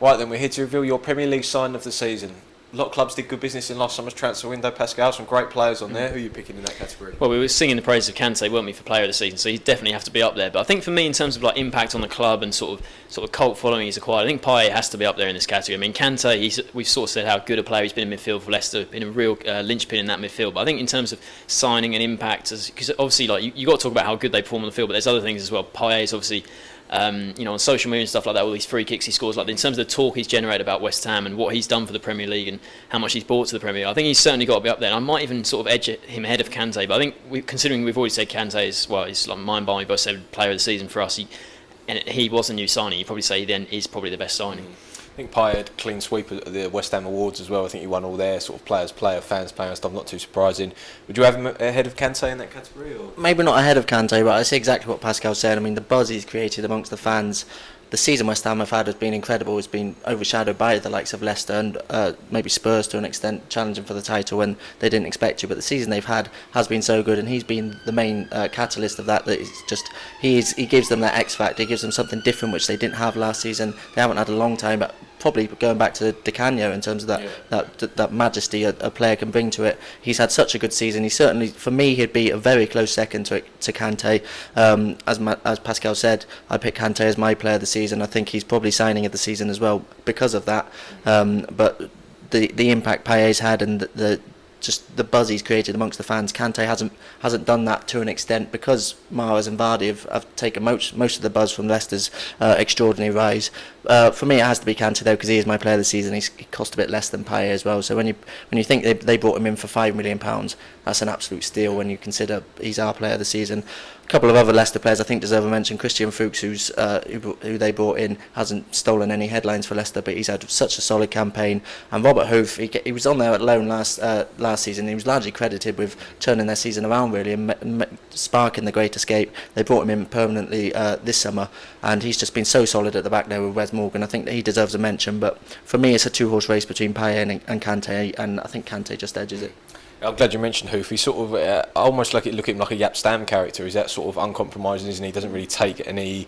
Right then, we're here to reveal your Premier League signing of the season. A lot of clubs did good business in last summer's transfer window. Pascal, some great players on there. Who are you picking in that category? Well, we were singing the praises of Kante, weren't we, for player of the season? So he definitely have to be up there. But I think for me, in terms of like impact on the club and sort of cult following he's acquired, I think Payet has to be up there in this category. I mean, Kante, we've sort of said how good a player he's been in midfield for Leicester, been a real linchpin in that midfield. But I think in terms of signing and impact, because obviously like you got to talk about how good they perform on the field, but there's other things as well. Payet is obviously. On social media and stuff like that, all these free kicks he scores, like in terms of the talk he's generated about West Ham and what he's done for the Premier League and how much he's brought to the Premier League, I think he's certainly got to be up there. And I might even sort of edge him ahead of Kante, but I think considering we've already said Kante is, well, he's like mind-blowing. We both said player of the season for us. He was a new signing. You'd probably say he then is probably the best signing. I think Payet had clean sweep at the West Ham Awards as well. I think he won all their sort of players, fans player stuff. Not too surprising. Would you have him ahead of Kante in that category? Or? Maybe not ahead of Kante, but I see exactly what Pascal said. I mean, the buzz he's created amongst the fans. The season West Ham have had has been incredible. It's been overshadowed by the likes of Leicester and maybe Spurs to an extent, challenging for the title when they didn't expect to. But the season they've had has been so good, and he's been the main catalyst of that. That it's just he gives them that X factor. He gives them something different which they didn't have last season. They haven't had a long time, but probably going back to Di Canio in terms of that majesty a player can bring to it. He's had such a good season. He certainly, for me, he'd be a very close second to Kante. As Pascal said, I picked Kante as my player of the season. I think he's probably signing of the season as well because of that. But the impact Payet's had and just the buzz he's created amongst the fans. Kante hasn't done that to an extent because Mahrez and Vardy have taken most of the buzz from Leicester's extraordinary rise. For me, it has to be Kante though, because he is my player of the season. He cost a bit less than Payet as well. So when you think they brought him in for £5 million, that's an absolute steal when you consider he's our player of the season. A couple of other Leicester players I think deserve a mention. Christian Fuchs, who they brought in, hasn't stolen any headlines for Leicester, but he's had such a solid campaign. And Robert Huth, he was on there at loan last season. He was largely credited with turning their season around really and sparking the Great Escape. They brought him in permanently this summer, and he's just been so solid at the back there with Wes Morgan. I think that he deserves a mention, but for me it's a two-horse race between Payet and Kante, and I think Kante just edges it. I'm glad you mentioned Hoof. He's sort of almost look at him like a Yap Stam character. He's that sort of uncompromising, isn't he? He doesn't really take any,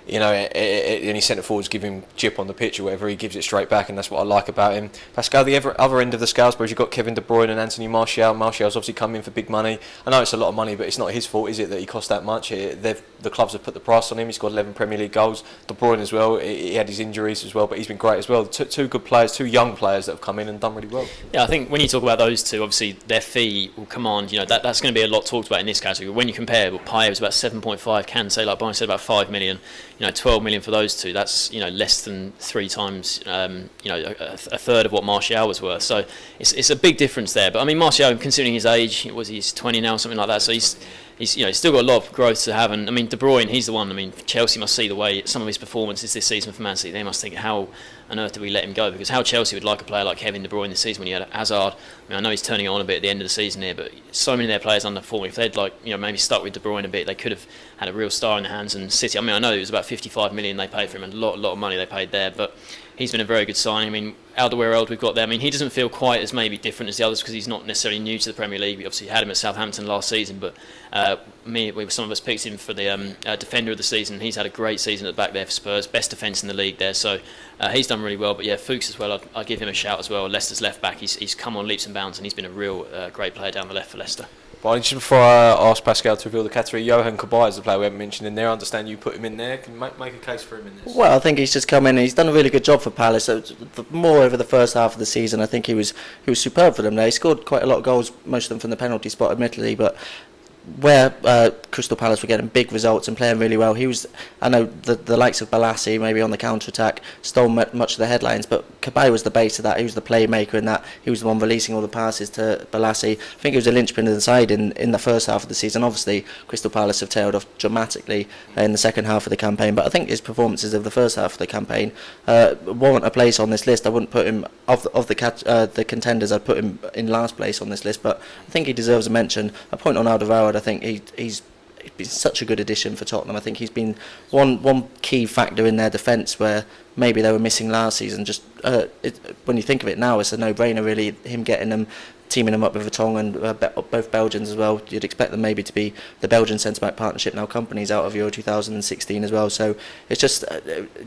any centre forwards give him chip on the pitch or whatever. He gives it straight back, and that's what I like about him. Pascal, the other end of the scale, I suppose you've got Kevin De Bruyne and Anthony Martial. Martial's obviously come in for big money. I know it's a lot of money, but it's not his fault, is it, that he cost that much? The clubs have put the price on him. He's got 11 Premier League goals. De Bruyne as well. He had his injuries as well, but he's been great as well. Two good players, two young players that have come in and done really well. Yeah, I think when you talk about those two, obviously their fee will command, that's going to be a lot talked about in this category. When you compare, Payet was about 7.5, Kante, like Brian said, about 5 million, 12 million for those two. That's, less than 3 times, a third of what Martial was worth. So it's a big difference there. But I mean, Martial, considering his age, he's 20 now, something like that. So he's still got a lot of growth to have. And I mean, De Bruyne, he's the one. I mean, Chelsea must see the way some of his performances this season for Man City. They must think, how on earth do we let him go? Because how Chelsea would like a player like Kevin De Bruyne this season when you had Hazard. I know he's turning it on a bit at the end of the season here, but so many of their players underperforming. If they'd maybe stuck with De Bruyne a bit, they could have had a real star in their hands. And City, I know it was about 55 million they paid for him, and a lot of money they paid there, but he's been a very good signing. I mean, Alderweireld we've got there. I mean, he doesn't feel quite as maybe different as the others because he's not necessarily new to the Premier League. We obviously had him at Southampton last season, but some of us picked him for the defender of the season. He's had a great season at the back there for Spurs, best defence in the league there. So he's done really well. But yeah, Fuchs as well. I'd give him a shout as well. Leicester's left back. He's come on leaps and bounds, and he's been a real great player down the left for Leicester. But just before I ask Pascal to reveal the category, Johan Cabaye is a player we haven't mentioned in there. I understand you put him in there. Can you make a case for him in this? Well, I think he's just come in. He's done a really good job for Palace. So more over the first half of the season, I think he was superb for them there. He scored quite a lot of goals, most of them from the penalty spot, admittedly, but where Crystal Palace were getting big results and playing really well, I know the likes of Balassi maybe on the counter-attack stole much of the headlines, but Cabaye was the base of that. He was the playmaker in that. He was the one releasing all the passes to Balassi. I think he was a linchpin of the side in the first half of the season. Obviously Crystal Palace have tailed off dramatically in the second half of the campaign, but I think his performances of the first half of the campaign warrant a place on this list. I wouldn't put him of the contenders. I'd put him in last place on this list, but I think he deserves a mention. A point on Alderweireld. I think he's he's been such a good addition for Tottenham. I think he's been one key factor in their defence where maybe they were missing last season. Just when you think of it now, it's a no-brainer really. Him getting them, teaming them up with Vertonghen and both Belgians as well. You'd expect them maybe to be the Belgian centre-back partnership now. Company's out of Euro 2016 as well. So it's just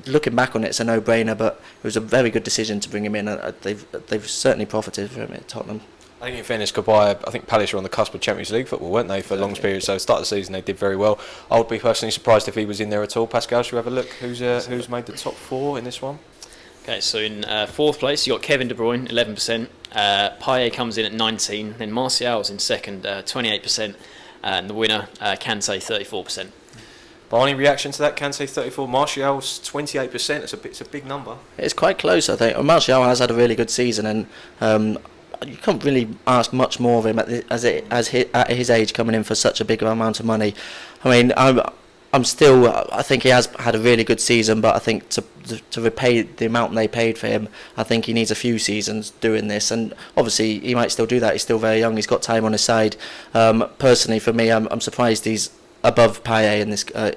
looking back on it, it's a no-brainer. But it was a very good decision to bring him in. They've certainly profited from it at Tottenham. I think in fairness, I think Palace were on the cusp of Champions League football, weren't they, for long periods? So start of the season they did very well. I would be personally surprised if he was in there at all. Pascal, should we have a look? Who's made the top 4 in this one? Okay, so in 4th place you got Kevin De Bruyne, 11%. Payet comes in at 19%. Then Martial's in 2nd, 28%. And the winner, Kante, 34%. Barney, reaction to that? Kante 34, Martial's 28%. It's a big number. It's quite close, I think. Martial has had a really good season, and you can't really ask much more of him at his age, coming in for such a big amount of money. I mean, I think he has had a really good season, but I think to repay the amount they paid for him, I think he needs a few seasons doing this. And obviously, he might still do that. He's still very young. He's got time on his side. Personally, for me, I'm surprised he's above Payet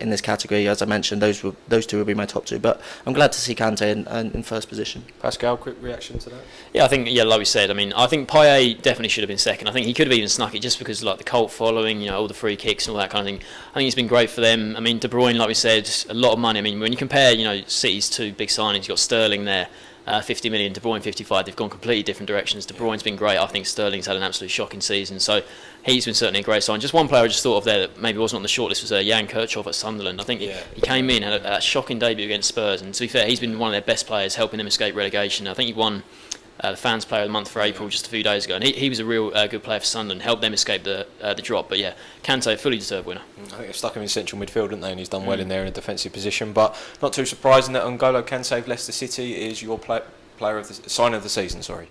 in this category. As I mentioned, those two would be my top 2. But I'm glad to see Kante in first position. Pascal, quick reaction to that? Yeah, I think like we said. I mean, I think Payet definitely should have been 2nd. I think he could have even snuck it just because like the cult following, all the free kicks and all that kind of thing. I think it's been great for them. I mean, De Bruyne, like we said, a lot of money. I mean, when you compare, City's 2 big signings, you've got Sterling there. 50 million, De Bruyne 55. They've gone completely different directions. De Bruyne's been great. I think Sterling's had an absolute shocking season. So he's been certainly a great sign. Just one player I just thought of there that maybe wasn't on the shortlist was Jan Kirchhoff at Sunderland. I think he came in, had a shocking debut against Spurs, and to be fair, he's been one of their best players, helping them escape relegation. I think he won the Fans Player of the Month for April just a few days ago, and he was a real good player for Sunderland, helped them escape the drop. But yeah, Kante, fully deserved winner. I think they've stuck him in central midfield, didn't they? And he's done well in there in a defensive position. But not too surprising that N'Golo Kante of Leicester City is your player of the sign of the season. Sorry.